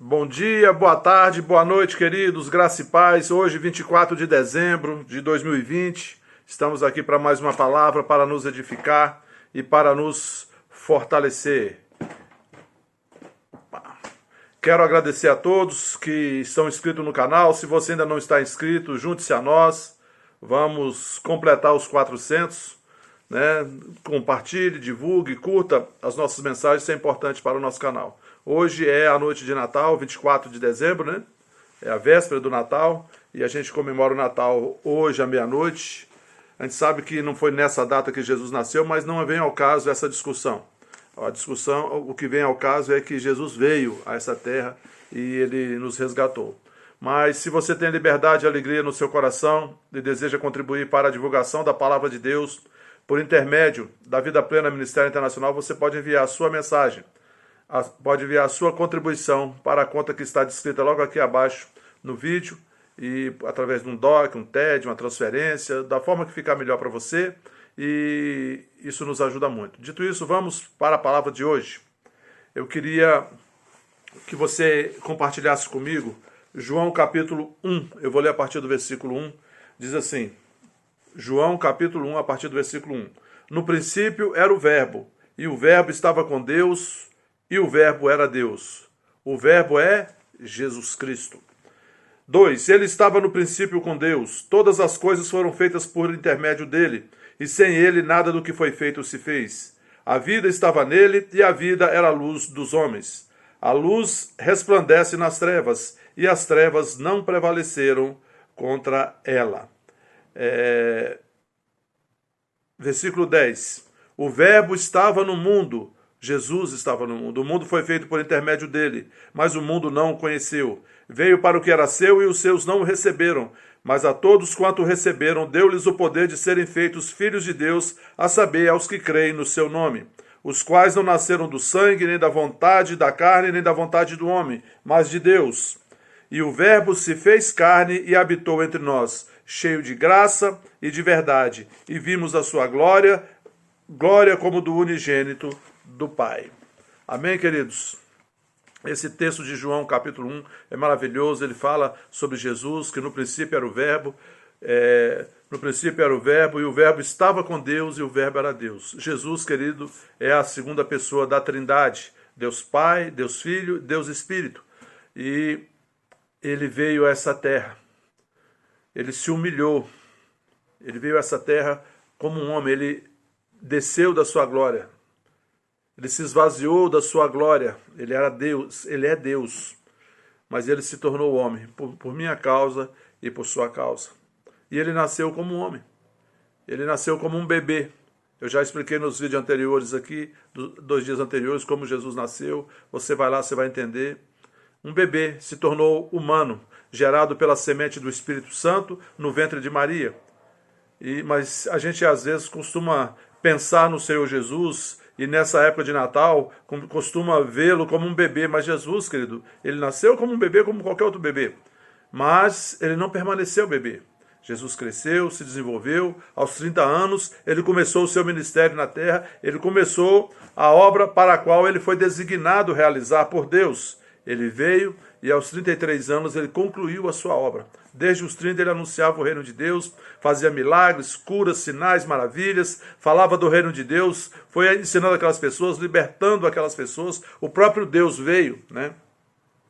Bom dia, boa tarde, boa noite, queridos, graça e paz. Hoje, 24 de dezembro de 2020, estamos aqui para mais uma palavra para nos edificar e para nos fortalecer. Quero agradecer a todos que estão inscritos no canal. Se você ainda não está inscrito, junte-se a nós. Vamos completar os 400, né? Compartilhe, divulgue, curta as nossas mensagens, isso é importante para o nosso canal. Hoje é a noite de Natal, 24 de dezembro, né? É a véspera do Natal e a gente comemora o Natal hoje à meia-noite. A gente sabe que não foi nessa data que Jesus nasceu, mas não vem ao caso essa discussão. A discussão, o que vem ao caso é que Jesus veio a essa terra e ele nos resgatou. Mas se você tem liberdade e alegria no seu coração e deseja contribuir para a divulgação da palavra de Deus por intermédio da Vida Plena Ministério Internacional, você pode enviar a sua mensagem. Pode enviar a sua contribuição para a conta que está descrita logo aqui abaixo no vídeo e através de um DOC, um TED, uma transferência, da forma que ficar melhor para você, e isso nos ajuda muito. Dito isso, vamos para a palavra de hoje. Eu queria que você compartilhasse comigo João capítulo 1, eu vou ler a partir do versículo 1, diz assim, João capítulo 1, a partir do versículo 1. No princípio era o Verbo, e o Verbo estava com Deus, e o Verbo era Deus. O Verbo é Jesus Cristo. 2. Ele estava no princípio com Deus. Todas as coisas foram feitas por intermédio dele, e sem ele nada do que foi feito se fez. A vida estava nele, e a vida era a luz dos homens. A luz resplandece nas trevas, e as trevas não prevaleceram contra ela. Versículo 10. O Verbo estava no mundo, Jesus estava no mundo. O mundo foi feito por intermédio dele, mas o mundo não o conheceu. Veio para o que era seu e os seus não o receberam. Mas a todos quanto o receberam, deu-lhes o poder de serem feitos filhos de Deus, a saber, aos que creem no seu nome. Os quais não nasceram do sangue, nem da vontade da carne, nem da vontade do homem, mas de Deus. E o Verbo se fez carne e habitou entre nós, cheio de graça e de verdade. E vimos a sua glória, glória como do unigênito do Pai. Amém, queridos? Esse texto de João, capítulo 1, é maravilhoso. Ele fala sobre Jesus, que no princípio era o Verbo, no princípio era o Verbo, e o Verbo estava com Deus, e o Verbo era Deus. Jesus, querido, é a segunda pessoa da Trindade. Deus Pai, Deus Filho, Deus Espírito. E ele veio a essa terra. Ele se humilhou. Ele veio a essa terra como um homem. Ele desceu da sua glória. Ele se esvaziou da sua glória. Ele era Deus, ele é Deus. Mas ele se tornou homem, por minha causa e por sua causa. E ele nasceu como um homem. Ele nasceu como um bebê. Eu já expliquei nos vídeos anteriores aqui, 2 dias anteriores, como Jesus nasceu. Você vai lá, você vai entender. Um bebê se tornou humano, gerado pela semente do Espírito Santo no ventre de Maria. Mas a gente às vezes costuma pensar no Senhor Jesus e nessa época de Natal costuma vê-lo como um bebê. Mas Jesus, querido, ele nasceu como um bebê, como qualquer outro bebê. Mas ele não permaneceu bebê. Jesus cresceu, se desenvolveu. Aos 30 anos, ele começou o seu ministério na terra. Ele começou a obra para a qual ele foi designado realizar por Deus. Ele veio e aos 33 anos ele concluiu a sua obra. Desde os 30 ele anunciava o reino de Deus, fazia milagres, curas, sinais, maravilhas, falava do reino de Deus, foi ensinando aquelas pessoas, libertando aquelas pessoas. O próprio Deus veio, né,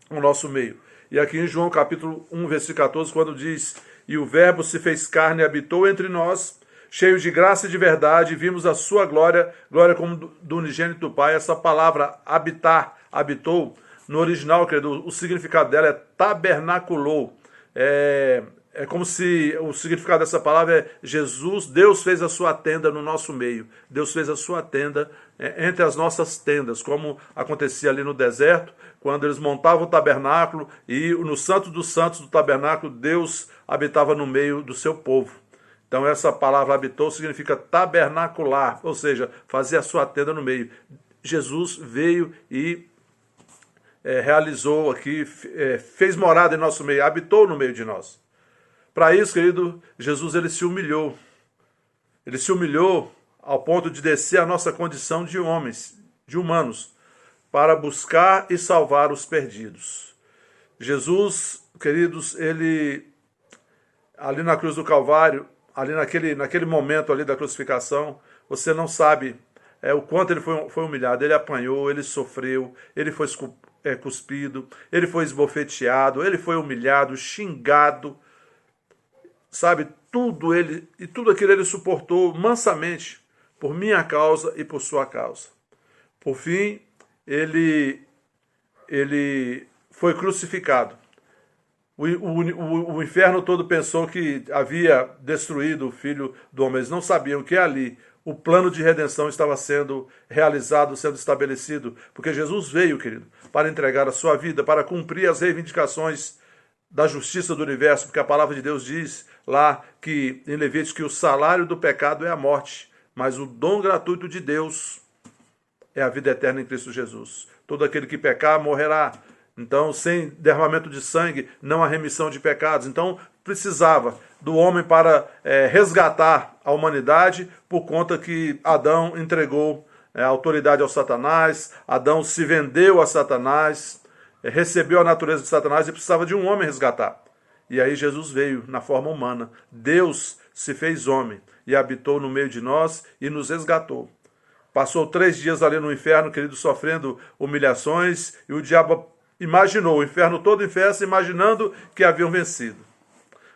no nosso meio. E aqui em João capítulo 1, versículo 14, quando diz, e o Verbo se fez carne e habitou entre nós, cheio de graça e de verdade, e vimos a sua glória, glória como do unigênito do Pai. Essa palavra habitar, habitou, no original, querido, o significado dela é tabernaculou. É como se o significado dessa palavra é Jesus, Deus fez a sua tenda no nosso meio. Deus fez a sua tenda entre as nossas tendas, como acontecia ali no deserto, quando eles montavam o tabernáculo e no Santo dos Santos do tabernáculo, Deus habitava no meio do seu povo. Então essa palavra habitou significa tabernacular, ou seja, fazer a sua tenda no meio. Jesus veio e realizou aqui, fez morada em nosso meio, habitou no meio de nós. Para isso, querido, Jesus ele se humilhou. Ele se humilhou ao ponto de descer a nossa condição de homens, de humanos, para buscar e salvar os perdidos. Jesus, queridos, ele ali na cruz do Calvário, ali naquele momento ali da crucificação, você não sabe o quanto ele foi humilhado. Ele apanhou, ele sofreu, ele foi cuspido, ele foi esbofeteado, ele foi humilhado, xingado, sabe? Tudo aquilo ele suportou mansamente por minha causa e por sua causa. Por fim, ele foi crucificado. O inferno todo pensou que havia destruído o Filho do Homem. Eles não sabiam que ali o plano de redenção estava sendo realizado, sendo estabelecido, porque Jesus veio, querido, para entregar a sua vida, para cumprir as reivindicações da justiça do universo, porque a palavra de Deus diz lá que em Levíticos que o salário do pecado é a morte, mas o dom gratuito de Deus é a vida eterna em Cristo Jesus. Todo aquele que pecar morrerá. Então, sem derramamento de sangue, não há remissão de pecados. Então, precisava do homem para resgatar a humanidade, por conta que Adão entregou a autoridade ao Satanás, Adão se vendeu a Satanás, recebeu a natureza de Satanás e precisava de um homem resgatar. E aí Jesus veio na forma humana. Deus se fez homem e habitou no meio de nós e nos resgatou. Passou 3 dias ali no inferno, querido, sofrendo humilhações, e o diabo imaginou, o inferno todo em festa, imaginando que haviam vencido.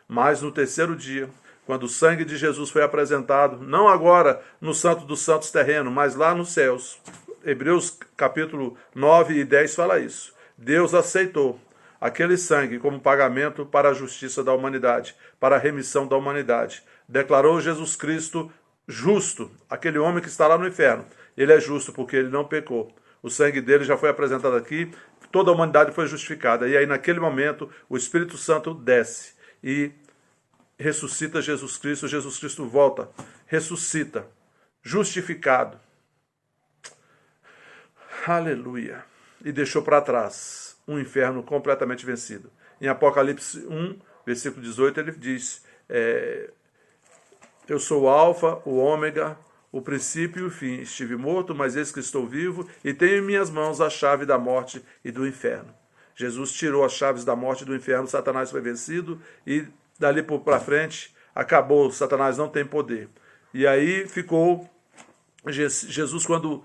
Mas no 3º dia, quando o sangue de Jesus foi apresentado, não agora no Santo dos Santos terreno, mas lá nos céus, Hebreus capítulo 9 e 10 fala isso. Deus aceitou aquele sangue como pagamento para a justiça da humanidade, para a remissão da humanidade. Declarou Jesus Cristo justo, aquele homem que está lá no inferno. Ele é justo porque ele não pecou. O sangue dele já foi apresentado aqui, toda a humanidade foi justificada. E aí, naquele momento, o Espírito Santo desce e ressuscita Jesus Cristo. Jesus Cristo volta, ressuscita, justificado. Aleluia. E deixou para trás um inferno completamente vencido. Em Apocalipse 1, versículo 18, ele diz: eu sou o alfa, o ômega, o princípio e o fim. Estive morto, mas eis que estou vivo, e tenho em minhas mãos a chave da morte e do inferno. Jesus tirou as chaves da morte e do inferno, Satanás foi vencido, e dali para frente acabou, Satanás não tem poder. E aí ficou Jesus, quando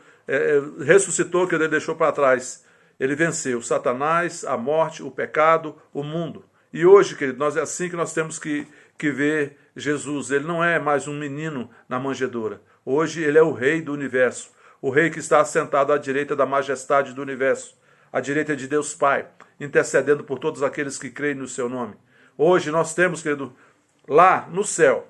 ressuscitou, que ele deixou para trás, ele venceu Satanás, a morte, o pecado, o mundo. E hoje, querido, é assim que nós temos que ver Jesus. Ele não é mais um menino na manjedoura. Hoje ele é o rei do universo, o rei que está assentado à direita da majestade do universo, à direita de Deus Pai, intercedendo por todos aqueles que creem no seu nome. Hoje nós temos, querido, lá no céu,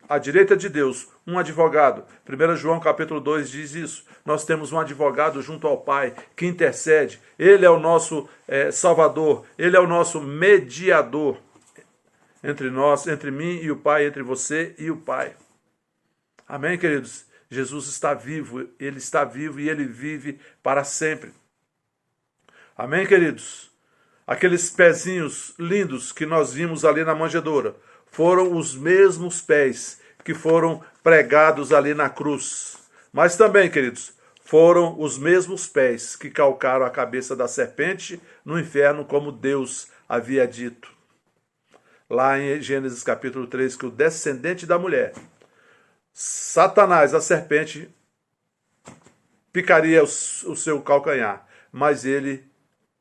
à direita de Deus, um advogado. 1 João capítulo 2 diz isso. Nós temos um advogado junto ao Pai que intercede. Ele é o nosso Salvador, ele é o nosso mediador entre nós, entre mim e o Pai, entre você e o Pai. Amém, queridos? Jesus está vivo e ele vive para sempre. Amém, queridos? Aqueles pezinhos lindos que nós vimos ali na manjedoura foram os mesmos pés que foram pregados ali na cruz. Mas também, queridos, foram os mesmos pés que calcaram a cabeça da serpente no inferno, como Deus havia dito. Lá em Gênesis capítulo 3, que o descendente da mulher, Satanás, a serpente, picaria o seu calcanhar, mas ele,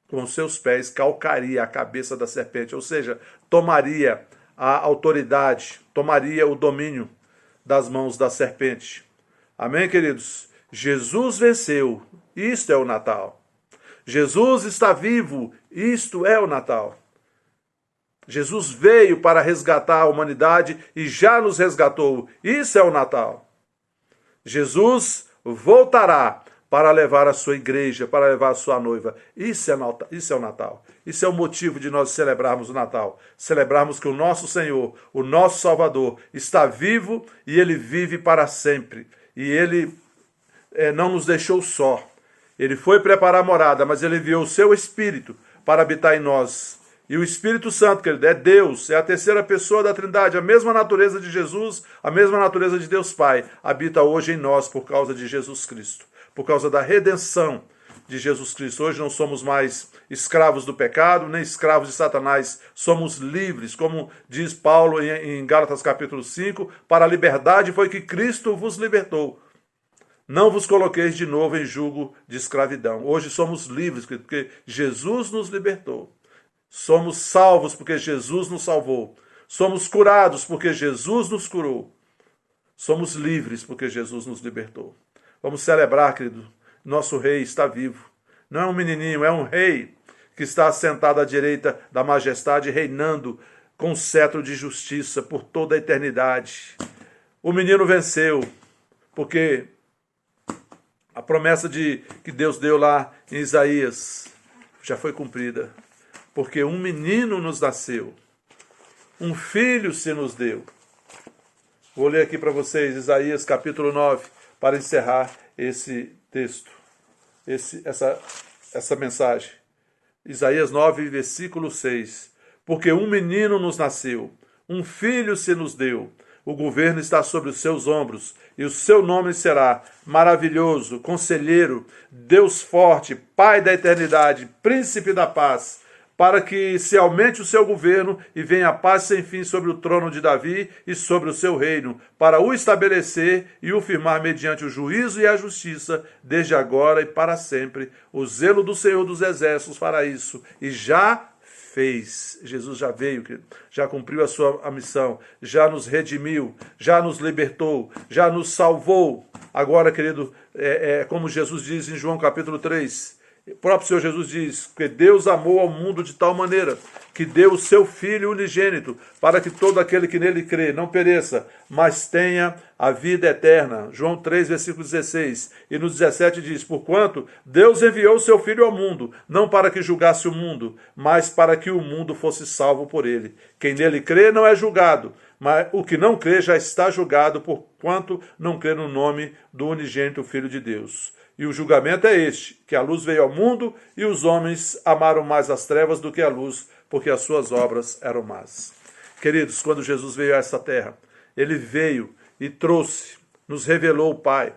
com seus pés, calcaria a cabeça da serpente, ou seja, tomaria a autoridade, tomaria o domínio das mãos da serpente. Amém, queridos? Jesus venceu, isto é o Natal. Jesus está vivo, isto é o Natal. Jesus veio para resgatar a humanidade e já nos resgatou. Isso é o Natal. Jesus voltará para levar a sua igreja, para levar a sua noiva. Isso é o Natal. Isso é o motivo de nós celebrarmos o Natal. Celebrarmos que o nosso Senhor, o nosso Salvador, está vivo e ele vive para sempre. E ele não nos deixou só. Ele foi preparar morada, mas ele enviou o seu Espírito para habitar em nós. E o Espírito Santo, querido, é Deus, é a terceira pessoa da Trindade, a mesma natureza de Jesus, a mesma natureza de Deus Pai, habita hoje em nós por causa de Jesus Cristo, por causa da redenção de Jesus Cristo. Hoje não somos mais escravos do pecado, nem escravos de Satanás. Somos livres, como diz Paulo em Gálatas capítulo 5, para a liberdade foi que Cristo vos libertou. Não vos coloqueis de novo em jugo de escravidão. Hoje somos livres, porque Jesus nos libertou. Somos salvos, porque Jesus nos salvou. Somos curados, porque Jesus nos curou. Somos livres, porque Jesus nos libertou. Vamos celebrar, querido. Nosso rei está vivo. Não é um menininho, é um rei que está sentado à direita da majestade, reinando com cetro de justiça por toda a eternidade. O menino venceu, porque a promessa que Deus deu lá em Isaías já foi cumprida. Porque um menino nos nasceu, um filho se nos deu. Vou ler aqui para vocês Isaías capítulo 9, para encerrar esse texto, essa mensagem. Isaías 9, versículo 6. Porque um menino nos nasceu, um filho se nos deu. O governo está sobre os seus ombros, e o seu nome será Maravilhoso, Conselheiro, Deus Forte, Pai da Eternidade, Príncipe da Paz, para que se aumente o seu governo e venha a paz sem fim sobre o trono de Davi e sobre o seu reino, para o estabelecer e o firmar mediante o juízo e a justiça, desde agora e para sempre. O zelo do Senhor dos Exércitos fará isso, e já fez. Jesus já veio, já cumpriu a missão, já nos redimiu, já nos libertou, já nos salvou. Agora, querido, como Jesus diz em João capítulo 3, o próprio Senhor Jesus diz que Deus amou ao mundo de tal maneira que deu o seu Filho unigênito para que todo aquele que nele crê não pereça, mas tenha a vida eterna. João 3, versículo 16. E no 17 diz, porquanto Deus enviou o seu Filho ao mundo, não para que julgasse o mundo, mas para que o mundo fosse salvo por ele. Quem nele crê não é julgado, mas o que não crê já está julgado, porquanto não crê no nome do unigênito Filho de Deus. E o julgamento é este, que a luz veio ao mundo e os homens amaram mais as trevas do que a luz, porque as suas obras eram más. Queridos, quando Jesus veio a essa terra, ele veio e trouxe, nos revelou o Pai.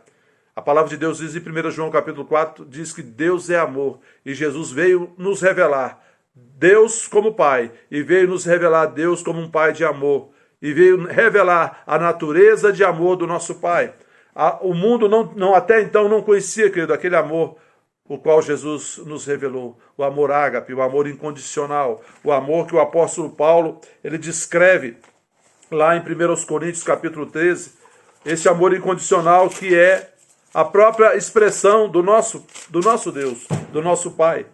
A palavra de Deus diz em 1 João capítulo 4, diz que Deus é amor, e Jesus veio nos revelar Deus como Pai, e veio nos revelar Deus como um Pai de amor, e veio revelar a natureza de amor do nosso Pai. O mundo até então não conhecia, querido, aquele amor o qual Jesus nos revelou, o amor ágape, o amor incondicional, o amor que o apóstolo Paulo ele descreve lá em 1 Coríntios capítulo 13, esse amor incondicional que é a própria expressão do nosso Deus, do nosso Pai,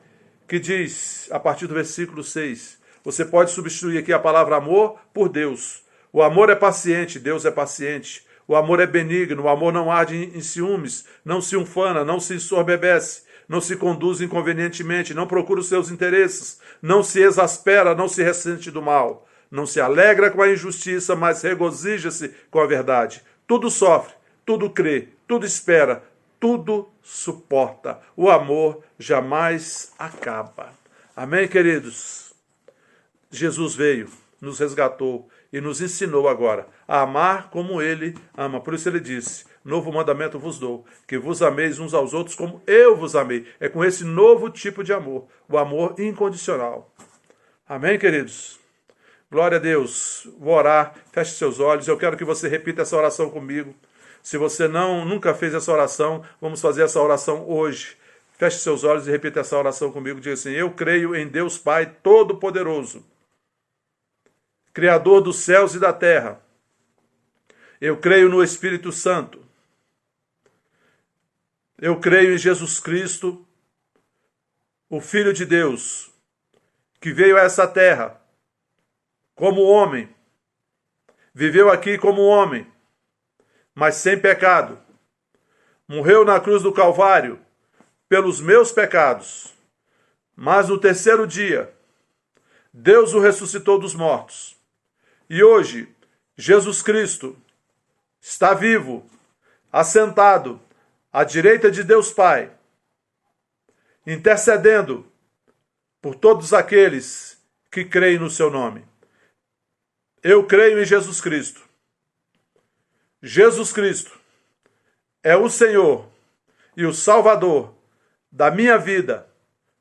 que diz, a partir do versículo 6, você pode substituir aqui a palavra amor por Deus. O amor é paciente, Deus é paciente. O amor é benigno, o amor não arde em ciúmes, não se ufana, não se ensoberbece, não se conduz inconvenientemente, não procura os seus interesses, não se exaspera, não se ressente do mal, não se alegra com a injustiça, mas regozija-se com a verdade. Tudo sofre, tudo crê, tudo espera, tudo suporta. O amor jamais acaba. Amém, queridos? Jesus veio, nos resgatou e nos ensinou agora a amar como ele ama. Por isso ele disse, novo mandamento vos dou, que vos ameis uns aos outros como eu vos amei. É com esse novo tipo de amor, o amor incondicional. Amém, queridos? Glória a Deus. Vou orar, feche seus olhos. Eu quero que você repita essa oração comigo. Se você nunca fez essa oração, vamos fazer essa oração hoje. Feche seus olhos e repita essa oração comigo. Diga assim, eu creio em Deus Pai Todo-Poderoso, Criador dos céus e da terra. Eu creio no Espírito Santo. Eu creio em Jesus Cristo, o Filho de Deus, que veio a essa terra como homem, viveu aqui como homem, mas sem pecado. Morreu na cruz do Calvário pelos meus pecados. Mas no terceiro dia, Deus o ressuscitou dos mortos. E hoje, Jesus Cristo está vivo, assentado à direita de Deus Pai, intercedendo por todos aqueles que creem no seu nome. Eu creio em Jesus Cristo. Jesus Cristo é o Senhor e o Salvador da minha vida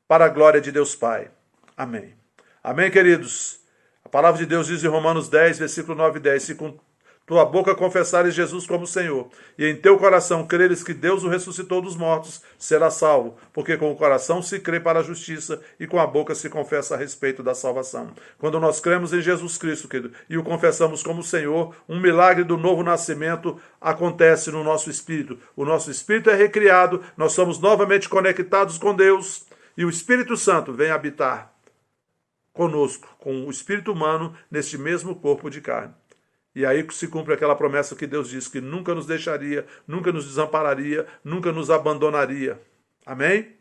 para a glória de Deus Pai. Amém. Amém, queridos? A palavra de Deus diz em Romanos 10, versículo 9 e 10, se com tua boca confessares Jesus como Senhor, e em teu coração creres que Deus o ressuscitou dos mortos, serás salvo, porque com o coração se crê para a justiça, e com a boca se confessa a respeito da salvação. Quando nós cremos em Jesus Cristo, querido, e o confessamos como Senhor, um milagre do novo nascimento acontece no nosso espírito. O nosso espírito é recriado, nós somos novamente conectados com Deus, e o Espírito Santo vem habitar conosco, com o espírito humano, neste mesmo corpo de carne. E aí se cumpre aquela promessa que Deus disse, que nunca nos deixaria, nunca nos desampararia, nunca nos abandonaria. Amém?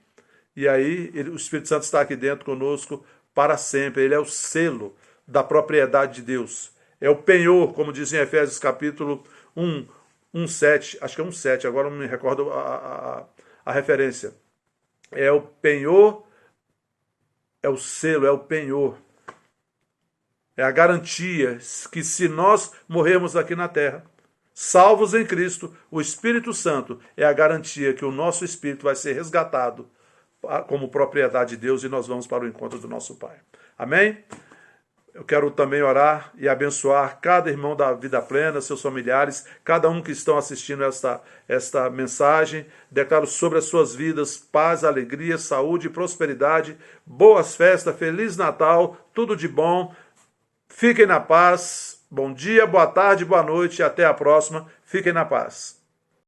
E aí o Espírito Santo está aqui dentro conosco para sempre. Ele é o selo da propriedade de Deus. É o penhor, como diz em Efésios capítulo 7, acho que é 1:7, agora não me recordo a referência. É o penhor, é o selo, é o penhor. É a garantia que se nós morrermos aqui na terra, salvos em Cristo, o Espírito Santo é a garantia que o nosso espírito vai ser resgatado como propriedade de Deus e nós vamos para o encontro do nosso Pai. Amém? Eu quero também orar e abençoar cada irmão da Vida Plena, seus familiares, cada um que estão assistindo esta mensagem. Declaro sobre as suas vidas paz, alegria, saúde, prosperidade, boas festas, Feliz Natal, tudo de bom. Fiquem na paz. Bom dia, boa tarde, boa noite e até a próxima. Fiquem na paz.